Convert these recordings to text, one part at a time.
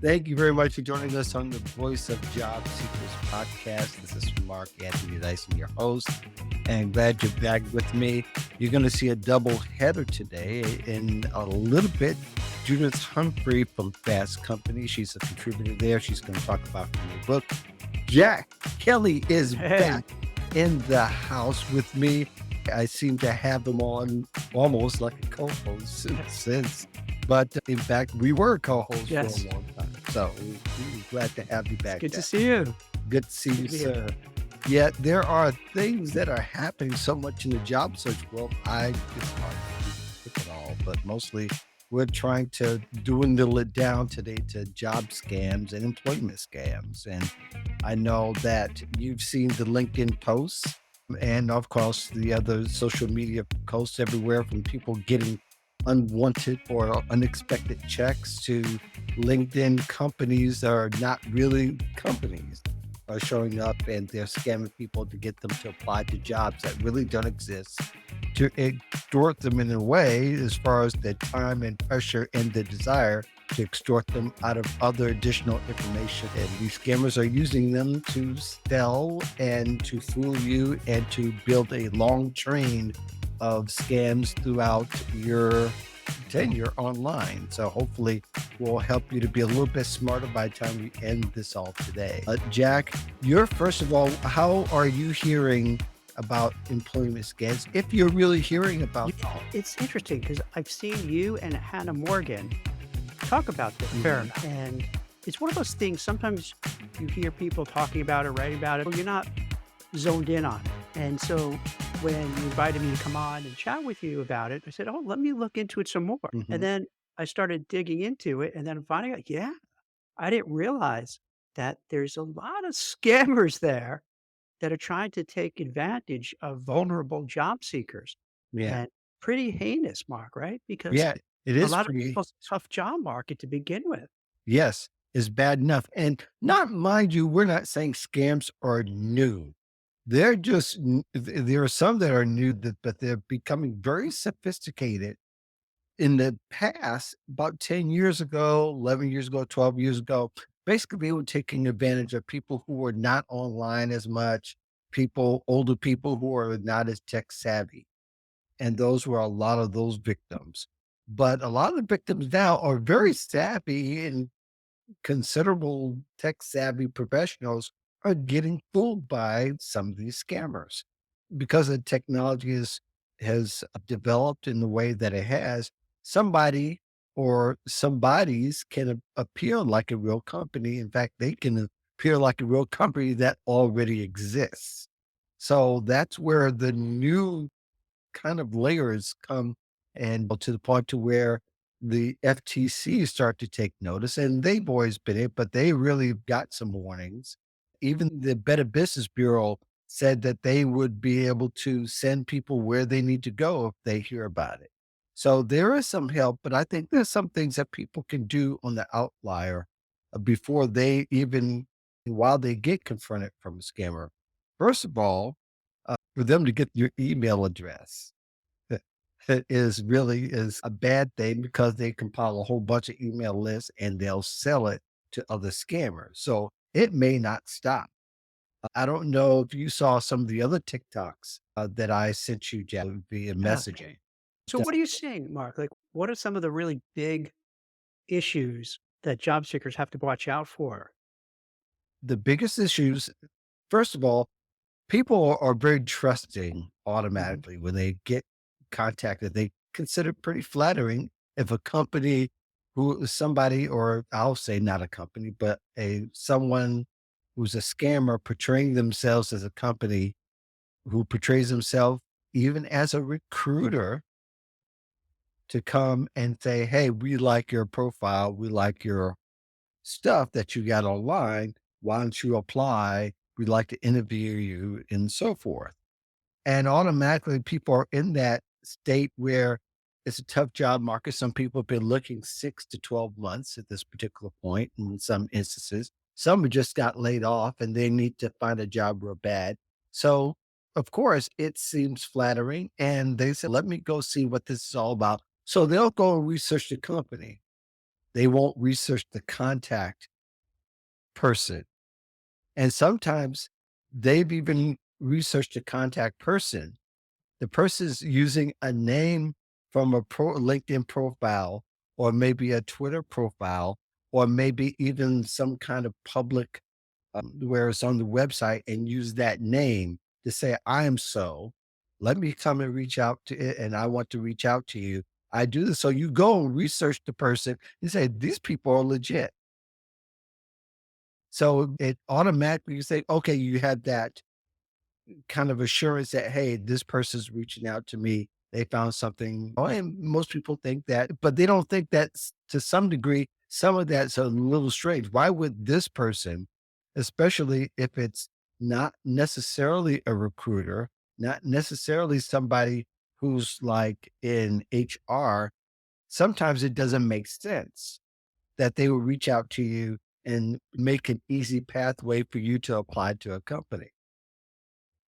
Thank you very much for joining us on the Voice of Job Seekers podcast. This is Mark Anthony Dyson, your host, and glad you're back with me. You're going to see a double header today in a little bit. Judith Humphrey from Fast Company. She's a contributor there. She's going to talk about her new book. Jack Kelly is Hey, back in the house with me. I seem to have them on almost like a co-host since, but in fact, we were co-hosts for a yes, long time. So we're glad to have you it's back, good to Jack. see you. Good to see Good you, to be here. sir. Yet there are things that are happening so much in the job search world. It's hard to pick it all, but mostly we're trying to dwindle it down today to job scams and employment scams. And I know that you've seen the LinkedIn posts and, of course, the other social media posts everywhere from people getting unwanted or unexpected checks to LinkedIn companies that are not really companies are showing up and they're scamming people to get them to apply to jobs that really don't exist, to extort them in a way as far as the time and pressure and the desire to extort them out of other additional information. And these scammers are using them to sell and to fool you and to build a long train of scams throughout your tenure online. So hopefully we'll help you to be a little bit smarter by the time we end this all today. Jack, you're first of all, how are you hearing about employment scams? If you're really hearing You about know, it's interesting because I've seen you and Hannah Morgan talk about this a fair them. amount. And it's one of those things, sometimes you hear people talking about it, writing about it, but you're not zoned in on it. And so when you invited me to come on and chat with you about it, I said, oh, let me look into it some more. And Mhm. then I started digging into it and then finding out, yeah, I didn't realize that there's a lot of scammers there that are trying to take advantage of vulnerable job seekers, Yeah. and pretty heinous, Mark, right? Because Yeah, it a is lot of pretty. people's tough job market to begin with. Yes, is bad enough. And not mind you, we're not saying scams are new. They're just there are some that are new that but they're becoming very sophisticated. In the past, about 10 years ago, 11 years ago, 12 years ago, basically they were taking advantage of people who were not online as much, older people who are not as tech savvy. And those were a lot of those victims. But a lot of the victims now are very savvy and considerable tech savvy professionals are getting fooled by some of these scammers because the technology has developed in the way that it has. Somebody or somebody's can appear like a real company. In fact, they can appear like a real company that already exists. So that's where the new kind of layers come and to the point to where the FTC start to take notice, and they've always been it, but they really got some warnings. Even the Better Business Bureau said that they would be able to send people where they need to go if they hear about it. So there is some help, but I think there's some things that people can do on the outlier before they even, while they get confronted from a scammer. First of all, for them to get your email address it is a bad thing because they compile a whole bunch of email lists and they'll sell it to other scammers. So it may not stop. I don't know if you saw some of the other TikToks that I sent you, Jeff, via Yeah. messaging. So what are you seeing, Mark? Like, what are some of the really big issues that job seekers have to watch out for? The biggest issues, first of all, people are very trusting Mhm. automatically when they get contacted. They consider it pretty flattering if a company who is somebody, or I'll say not a company, but a someone who's a scammer portraying themselves as a company who portrays himself even as a recruiter to come and say, hey, we like your profile, we like your stuff that you got online. Why don't you apply? We'd like to interview you and so forth. And automatically people are in that state where it's a tough job market. Some people have been looking 6 to 12 months at this particular point in some instances. Some have just got laid off and they need to find a job real bad. So, of course, it seems flattering. And they said, let me go see what this is all about. So they'll go and research the company. They won't research the contact person. And sometimes they've even researched the contact person. The person's using a name from a LinkedIn profile, or maybe a Twitter profile, or maybe even some kind of public where it's on the website, and use that name to say, I am so. Let me come and reach out to it, and I want to reach out to you. I do this. So you go and research the person and say, these people are legit. So it automatically you say, okay, you have that kind of assurance that, hey, this person's reaching out to me. They found something. Oh, and most people think that, but they don't think that to some degree, some of that's a little strange. Why would this person, especially if it's not necessarily a recruiter, not necessarily somebody who's like in HR, sometimes it doesn't make sense that they will reach out to you and make an easy pathway for you to apply to a company.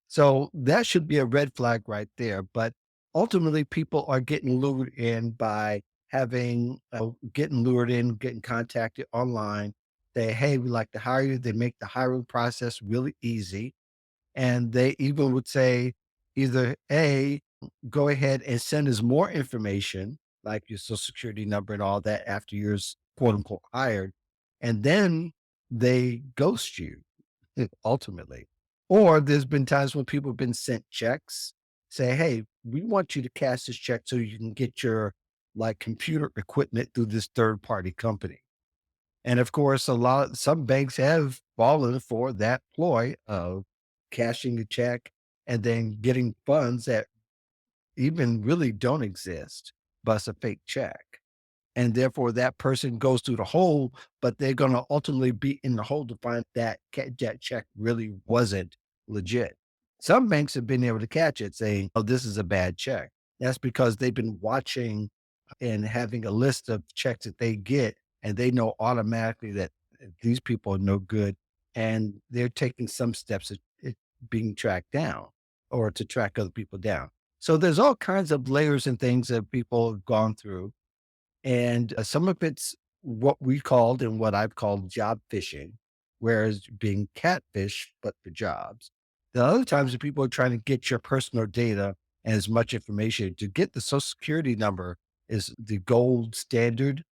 So that should be a red flag right there. But ultimately, people are getting lured in by getting lured in, getting contacted online. They, hey, we like to hire you. They make the hiring process really easy. And they even would say either A, go ahead and send us more information, like your social security number and all that after you're quote unquote hired. And then they ghost you ultimately. Or there's been times when people have been sent checks, say, hey, we want you to cash this check so you can get your like computer equipment through this third party company. And of course, some banks have fallen for that ploy of cashing a check and then getting funds that even really don't exist, but it's a fake check. And therefore, that person goes through the hole, but they're going to ultimately be in the hole to find that check really wasn't legit. Some banks have been able to catch it saying, oh, this is a bad check. That's because they've been watching and having a list of checks that they get, and they know automatically that these people are no good. And they're taking some steps at it being tracked down or to track other people down. So there's all kinds of layers and things that people have gone through, and some of it's what we called and what I've called job fishing, whereas being catfish, but for jobs. The other times that people are trying to get your personal data and as much information to get the social security number is the gold standard,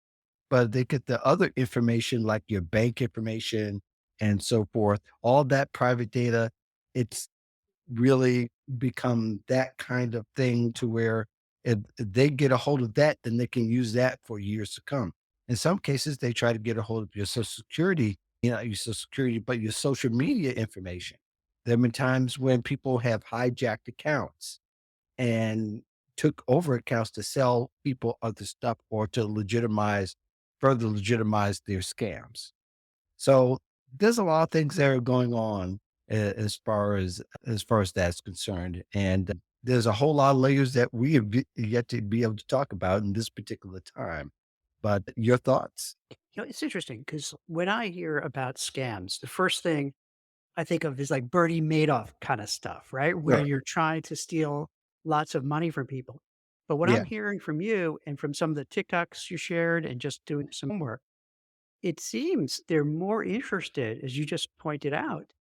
but they get the other information like your bank information and so forth, all that private data. It's really become that kind of thing to where if they get a hold of that, then they can use that for years to come. In some cases, they try to get a hold of your social security, your social security, but your social media information. There have been times when people have hijacked accounts and took over accounts to sell people other stuff or to further legitimize their scams. So there's a lot of things that are going on as far as that's concerned, and there's a whole lot of layers that we have yet to be able to talk about in this particular time. But your thoughts? It's interesting because when I hear about scams, the first thing I think of is like Bernie Madoff kind of stuff, right? Where Sure. you're trying to steal lots of money from people. But what Yeah. I'm hearing from you and from some of the TikToks you shared and just doing some homework, it seems they're more interested, as you just pointed out,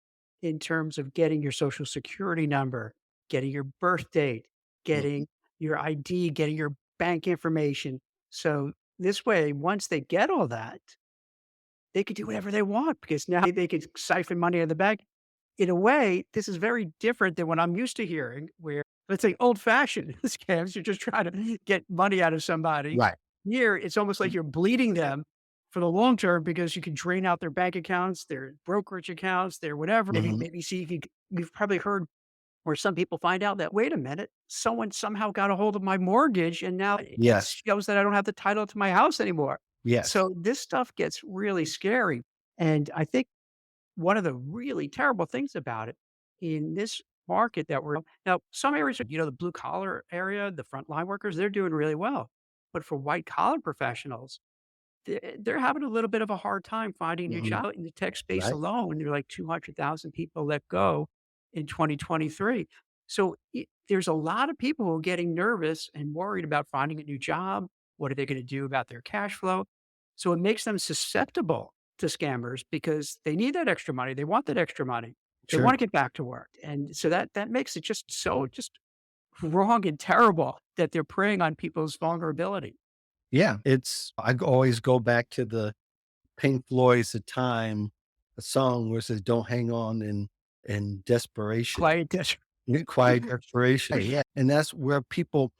in terms of getting your social security number, getting your birth date, Mhm. getting your ID, getting your bank information. So this way, once they get all that, they could do whatever they want because now they could siphon money out of the bank. In a way, this is very different than what I'm used to hearing, where let's say old fashioned scams, you're just trying to get money out of somebody. Right. Here, it's almost like you're bleeding them for the long term because you can drain out their bank accounts, their brokerage accounts, their whatever. Mhm. Maybe see, you've probably heard where some people find out that, wait a minute, someone somehow got a hold of my mortgage and now it Yes. shows that I don't have the title to my house anymore. Yes. So this stuff gets really scary. And I think one of the really terrible things about it in this market that we're now, some areas, the blue collar area, the frontline workers, they're doing really well. But for white collar professionals, they're having a little bit of a hard time finding new Mhm. jobs in the tech space Right. alone. There are like 200,000 people let go in 2023. So there's a lot of people who are getting nervous and worried about finding a new job. What are they going to do about their cash flow? So it makes them susceptible to scammers because they need that extra money. They want that extra money. They Sure. want to get back to work. And so that makes it just so just wrong and terrible that they're preying on people's vulnerability. Yeah. Always go back to the Pink Floyd's The Time, a song where it says, "Don't hang on in desperation, Quiet dis quiet desperation." Yeah, and that's where people,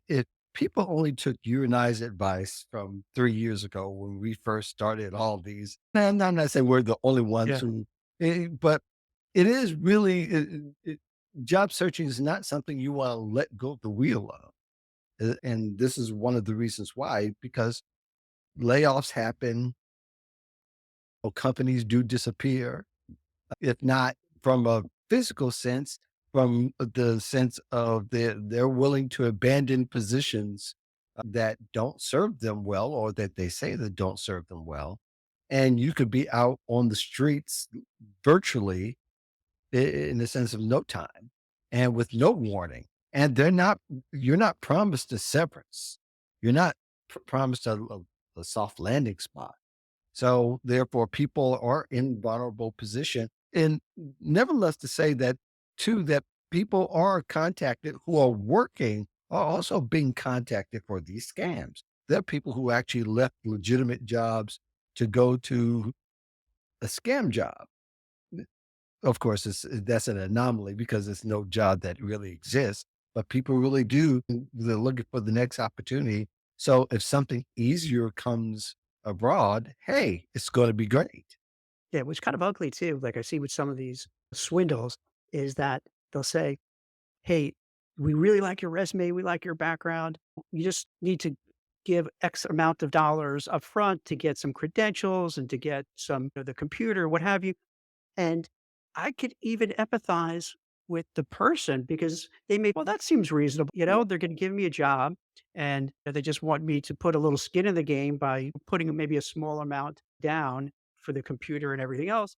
if people only took you and I's advice from 3 years ago when we first started all these, and I'm not saying we're the only ones Yeah. who, but it is really, job searching is not something you want to let go of the wheel of. And this is one of the reasons why, because layoffs happen, or companies do disappear, if not from a physical sense, from the sense of they're willing to abandon positions that don't serve them well, or that they say that don't serve them well. And you could be out on the streets virtually, in the sense of no time and with no warning. And you're not promised a severance. You're not promised a soft landing spot. So therefore, people are in vulnerable position. And nevertheless, to say that too, that people are contacted who are working are also being contacted for these scams. There are people who actually left legitimate jobs to go to a scam job. Of course, that's an anomaly because it's no job that really exists, but people really do. They're looking for the next opportunity. So if something easier comes abroad, hey, it's going to be great. Yeah, which kind of ugly too, like I see with some of these swindles, is that they'll say, "Hey, we really like your resume, we like your background. You just need to give X amount of dollars upfront to get some credentials and to get some the computer, what have you." And I could even empathize with the person because they may, well, that seems reasonable. They're going to give me a job and they just want me to put a little skin in the game by putting maybe a small amount down for the computer and everything else.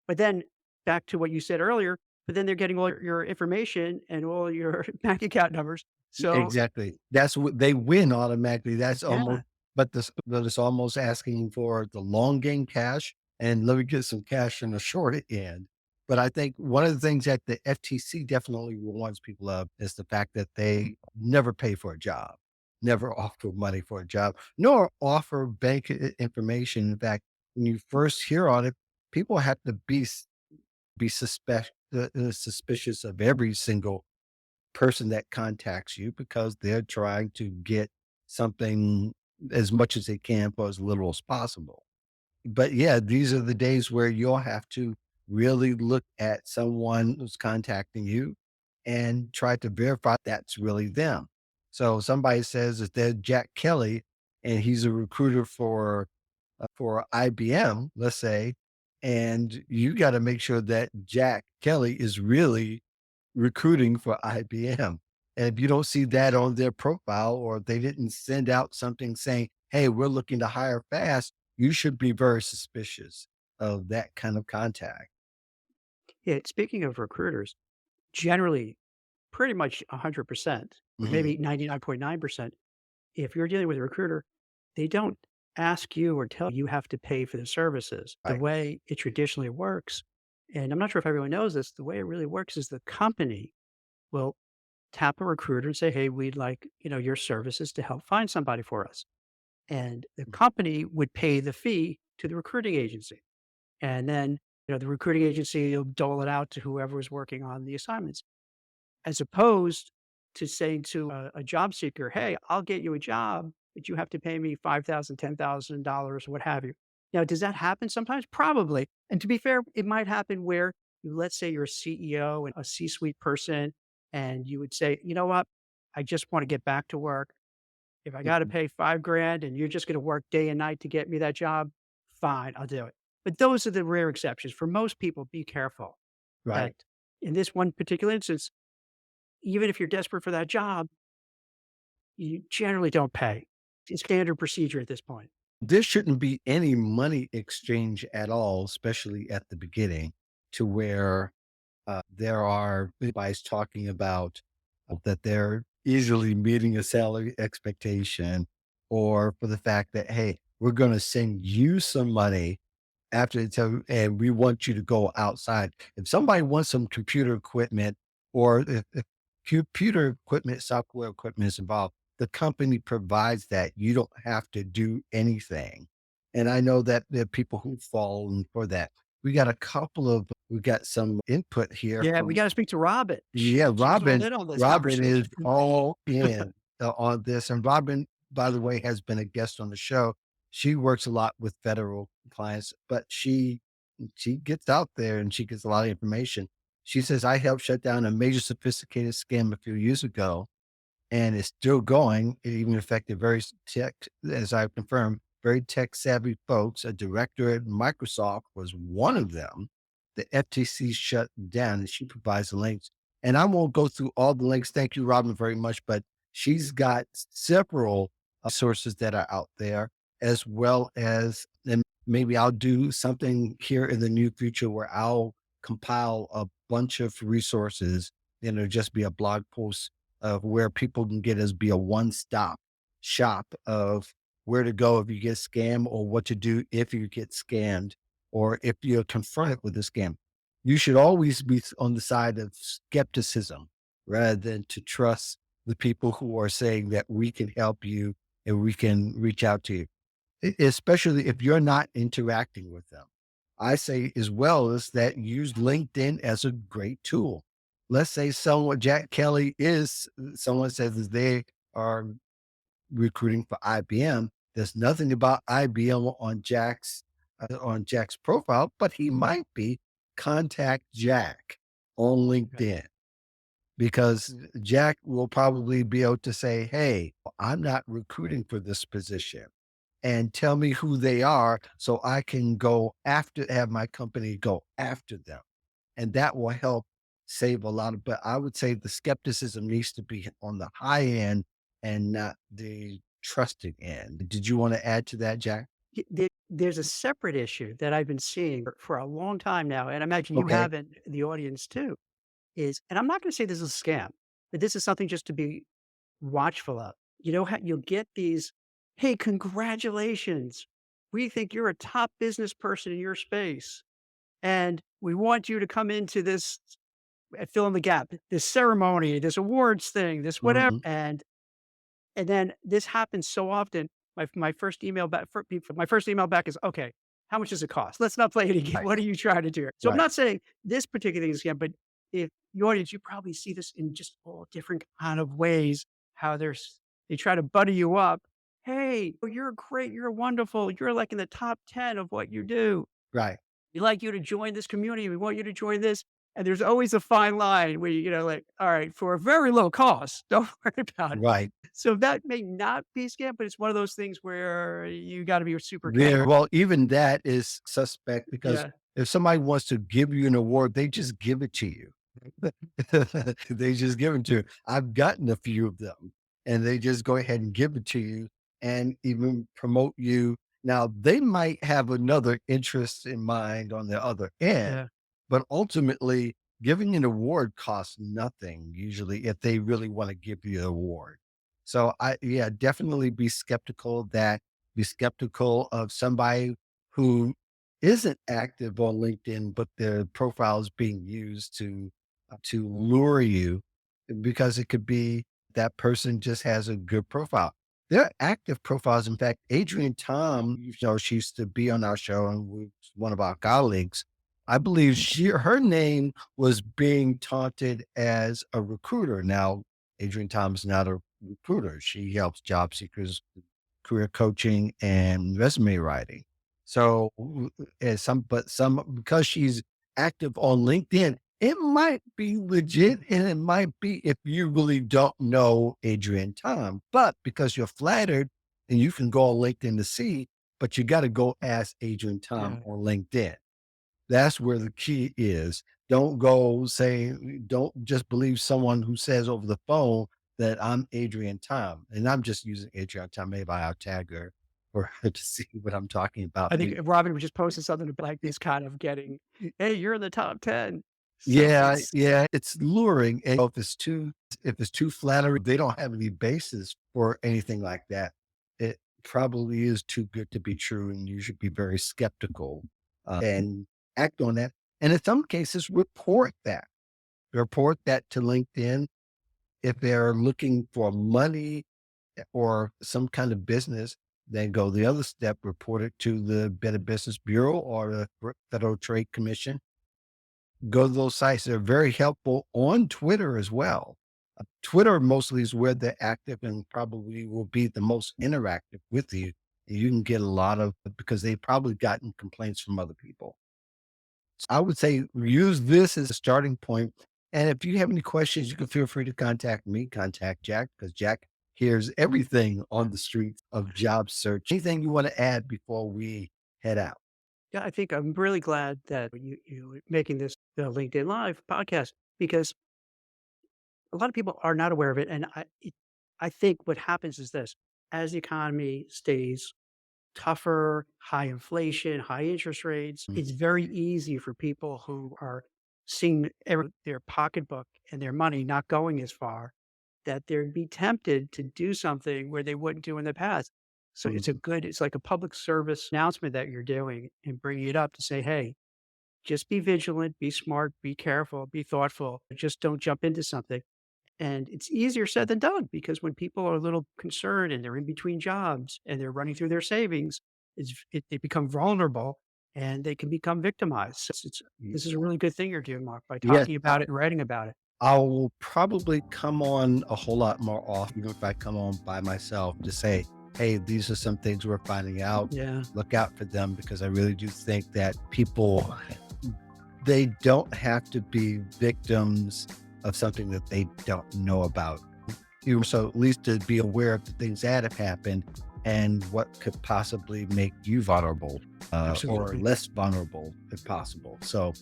But then back to what you said earlier, but then they're getting all your information and all your bank account numbers. So, Exactly. That's what they win automatically. That's almost, yeah, but it's almost asking for the long game cash, and let me get some cash in the short end. But I think one of the things that the FTC definitely warns people of is the fact that they never pay for a job, never offer money for a job, nor offer bank information. In fact, when you first hear on it, people have to be suspicious of every single person that contacts you because they're trying to get something as much as they can for as little as possible. But yeah, these are the days where you'll have to really look at someone who's contacting you and try to verify that's really them. So somebody says that they're Jack Kelly and he's a recruiter for IBM, let's say, and you got to make sure that Jack Kelly is really recruiting for IBM. And if you don't see that on their profile or they didn't send out something saying, "Hey, we're looking to hire fast," you should be very suspicious of that kind of contact. yeah, speaking of recruiters, generally pretty much 100% or Mhm. maybe 99.9%, if you're dealing with a recruiter, they don't ask you or tell you have to pay for the services. The Right. way it traditionally works, and I'm not sure if everyone knows this, the way it really works is the company will tap a recruiter and say, "Hey, we'd like, your services to help find somebody for us." And the company would pay the fee to the recruiting agency. And then, the recruiting agency will dole it out to whoever is working on the assignments, as opposed to saying to a job seeker, "Hey, I'll get you a job, but you have to pay me 5,000, $10,000, what have you." Now, does that happen sometimes? Probably. And to be fair, it might happen where let's say you're a CEO and a C-suite person, and you would say, "You know what? I just want to get back to work. If I got to Mhm. pay 5 grand and you're just going to work day and night to get me that job, fine, I'll do it." But those are the rare exceptions. For most people, be careful that Right. in this one particular instance, even if you're desperate for that job, you generally don't pay. It's standard procedure at this point. There shouldn't be any money exchange at all, especially at the beginning, to where there are advice talking about that they're easily meeting a salary expectation, or for the fact that, hey, we're going to send you some money after they tell you, and we want you to go outside. If somebody wants some computer equipment or if computer equipment, software equipment is involved, the company provides that. You don't have to do anything. And I know that there are people who fall in for that. We got some input here Yeah, we from, gotta speak to Robin. yeah, She's all in on this Robin is conversation. all in on this. And Robin, by the way, has been a guest on the show. She works a lot with federal clients, but she gets out there and she gets a lot of information. She says, I helped shut down a major sophisticated scam a few years ago, and it's still going. It even affected tech, as I confirmed, very tech savvy folks. A director at Microsoft was one of them. The FTC shut down, and she provides the links. And I won't go through all the links. Thank you, Robin, very much. But she's got several sources that are out there, as well as, and maybe I'll do something here in the near future where I'll compile a bunch of resources, and it'll just be a blog post of where people can get us be a one-stop shop of where to go if you get scammed or what to do if you get scammed or if you're confronted with a scam. You should always be on the side of skepticism rather than to trust the people who are saying that we can help you and we can reach out to you, especially if you're not interacting with them. I say as well as that use LinkedIn as a great tool. Let's say Jack Kelly is, someone says that they are recruiting for IBM. There's nothing about IBM on Jack's profile, but he might be. Contact Jack on Okay. LinkedIn because Jack will probably be able to say, "Hey, I'm not recruiting for this position, and tell me who they are so I can have my company go after them." And that will help save a lot of, but I would say the skepticism needs to be on the high end and not the trusting end. Did you want to add to that, Jack? There's a separate issue that I've been seeing for a long time now, and I imagine you Okay. have in the audience too, is and I'm not gonna say this is a scam, but this is something just to be watchful of. You know how you'll get these, "Hey, congratulations. We think you're a top business person in your space, and we want you to come into this" fill in the gap, "this ceremony, this awards thing, this whatever," Mhm. and then this happens so often. My first email back my first email back is, "Okay, how much does it cost? Let's not play it again. Right. What are you trying to do here?" So I'm Right. not saying this particular thing is a scam, but if the audience, you probably see this in just all different kind of ways, how they try to butter you up. "Hey, you're great, you're wonderful, you're like in the top 10 of what you do. Right. We'd like you to join this community. We want you to join this." And there's always a fine line where like, all right, for a very low cost, don't worry about it. Right. So that may not be scam, but it's one of those things where you got to be super There, careful. well, even that is suspect because Yeah. if somebody wants to give you an award, they just give it to you. They just give it to you. I've gotten a few of them and they just go ahead and give it to you and even promote you. Now, they might have another interest in mind on the other end, Yeah. but ultimately, giving an award costs nothing usually if they really want to give you an award. So yeah, definitely be skeptical of somebody who isn't active on LinkedIn, but their profile is being used to lure you because it could be that person just has a good profile. There are active profiles. In fact, Adrian Tom, she used to be on our show and was one of our colleagues. I believe her name was being taunted as a recruiter. Now, Adrian Tom's not a recruiter. She helps job seekers, career coaching and resume writing. So, because she's active on LinkedIn, it might be legit and it might be if you really don't know Adrian Tom, but because you're flattered and you can go on LinkedIn to see, but you got to go ask Adrian Tom Yeah. on LinkedIn. That's where the key is. Don't just believe someone who says over the phone that I'm Adrian Tom. And I'm just using Adrian Tom. Maybe I'll tag her for her to see what I'm talking about. I think Robin was just posting something like this kind of getting, "Hey, you're in the top 10." So Yeah, it's yeah, it's luring. And if it's too flattering, they don't have any basis for anything like that. probably is too good to be true, and you should be very skeptical and act on that. And in some cases, report that to LinkedIn if they're looking for money or some kind of business. Then go the other step, report it to the Better Business Bureau or the Federal Trade Commission. Go to those sites. They're very helpful on Twitter as well. Twitter mostly is where they're active and probably will be the most interactive with you. You can get a lot of because they've probably gotten complaints from other people. So I would say use this as a starting point. And if you have any questions, you can feel free to contact me, contact Jack, because Jack hears everything on the streets of job search. Anything you want to add before we head out? Yeah, I think I'm really glad that you making this LinkedIn Live podcast because a lot of people are not aware of it, and I think what happens is this: as the economy stays tougher, high inflation, high interest rates, Mm, it's very easy for people who are seeing their pocketbook and their money not going as far that they'd be tempted to do something where they wouldn't do in the past. So mm. it's like a public service announcement that you're doing and bringing it up to say, hey, just be vigilant, be smart, be careful, be thoughtful. Just don't jump into something. And it's easier said than done because when people are a little concerned and they're in between jobs and they're running through their savings, they become vulnerable and they can become victimized. So this is a really good thing you're doing, Mark, by Yes, talking about it and writing about it. I will probably come on a whole lot more often, even if I come on by myself to say, hey, these are some things we're finding out. Yeah. Look out for them because I really do think that people, they don't have to be victims of something that they don't know about. So at least to be aware of the things that have happened and what could possibly make you vulnerable or Absolutely. less vulnerable if possible. So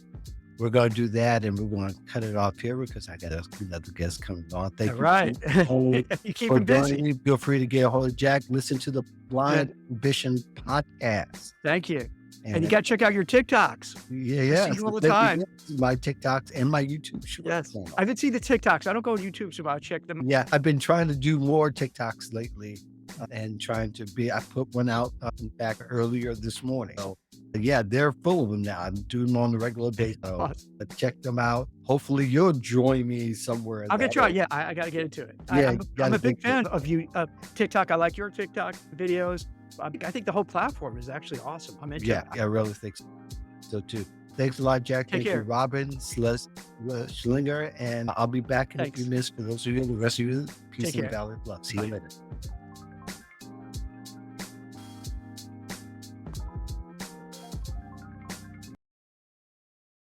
we're going to do that, and we're going to cut it off here because I got another guest coming on. All Thank you right. so You keep for him joining busy. me. Feel free to get a hold of Jack. Listen to the Blind Good. Ambition podcast. Thank you. And you And got to check out your TikToks. yeah, I yeah. see you all So the thank you time. again to my TikToks and my YouTube short Yes. channel. I haven't seen the TikToks. I don't go on YouTube, so I'll check them. Yeah, I've been trying to do more TikToks lately and trying to be. I put one out, in fact, earlier this morning. So, yeah, they're full of them now. I'm doing them on a regular basis. So, Awesome. check them out. Hopefully, you'll join me somewhere in I'm gonna that try. area. Yeah, I got to get into it. Yeah, you I'm gotta a big get to it. fan of you, TikTok. I like your TikTok videos. I think the whole platform is actually awesome. I'm into Yeah, it. I really think so too. Thanks a lot, Jack. Take Thank you, care. Robin Schlinger. And I'll be back in a few Thanks. minutes for those of you, the rest of you, peace Take and care. valor, love. See you Bye. later.